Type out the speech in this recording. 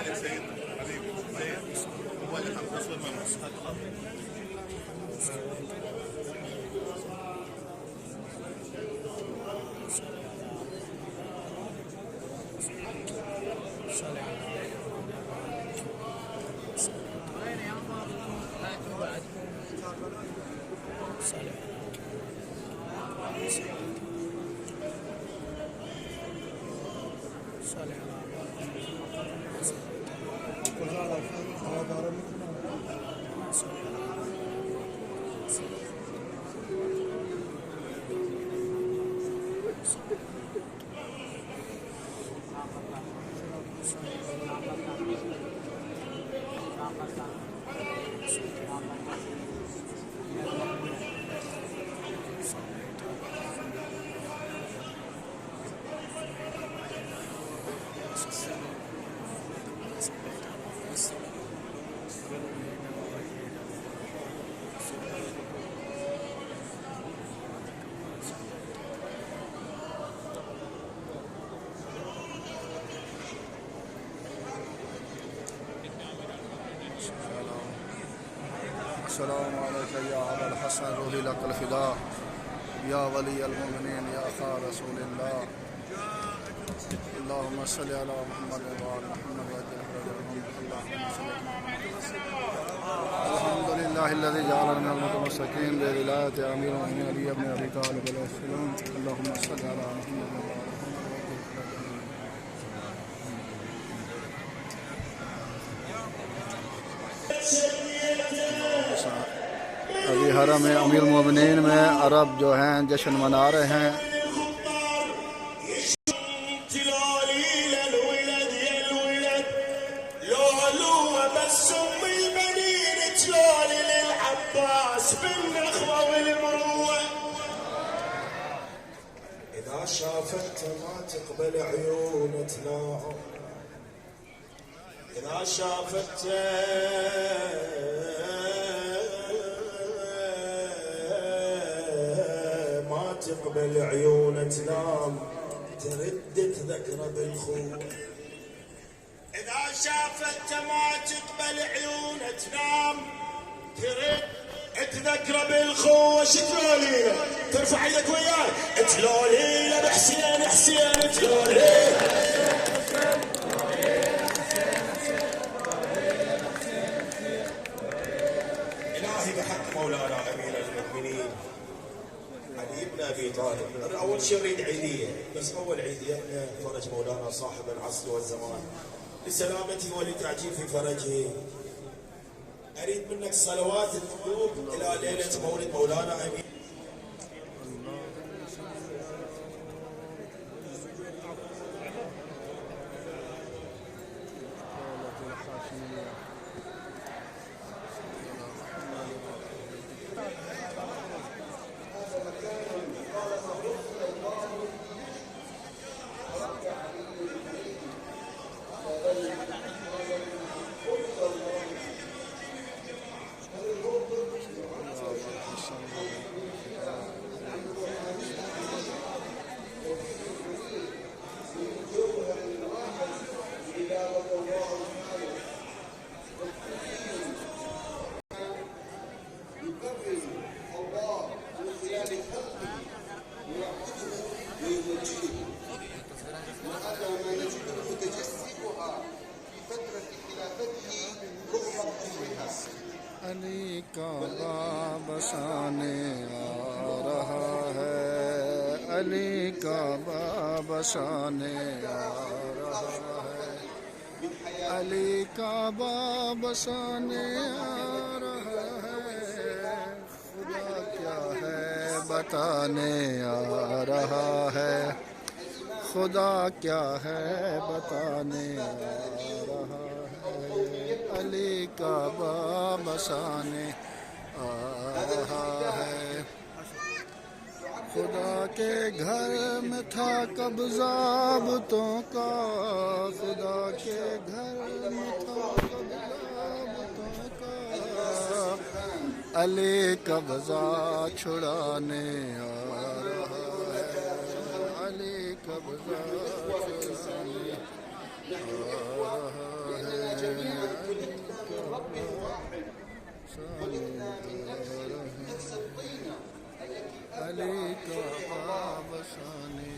يا سيد حبيبي زين موبايل الحمد تصوير من نص السلام عليك يا أبا الحسن روحي لك الفداء يا ولي المؤمنين يا أخا رسول الله اللهم صل على محمد وعلى محمد الحمد لله الذي جعلنا من المتمسكين بولاية أمير المؤمنين علي بن أبي طالب عليه السلام اللهم صل على محمد وعلى ابھی حرم امیر المومنین میں عرب جو ہیں جشن منا رہے ہیں إذا شافت ما تقبل عيون تنام إذا شافت ما تقبل عيون تنام ترد تذكر بالخوة إذا شافت ما تقبل عيون تنام ترد تذكر بالخوة شتلولينا ترفع يدك وياي تلولينا بحسين حسين تلولينا إلهي بحق مولانا أمير المؤمنين علي بن أبي طالب أنا أول شيء أريد عيدية بس أول عيدية فرج مولانا صاحب العصر والزمان لسلامته ولتعجيل في فرجه أريد منك صلوات القلوب إلى ليلة مولد مولانا أمين علی کا باب شانے آ رہا ہے علی کا باب شانے آ رہا ہے علی کا باب شانے آ رہا ہے خدا کیا ہے بتانے آ رہا ہے خدا کیا ہے بتانے آ رہا ہے علی کا باب شانے آ رہا ہے خدا کے گھر میں تھا قبضہ بتوں کا خدا کے گھر میں تھا قبضہ بتوں کا علی قبضہ چھڑانے آ رہا ہے علی قبضہ چھڑانے آ رہا ہے کا خواب سانے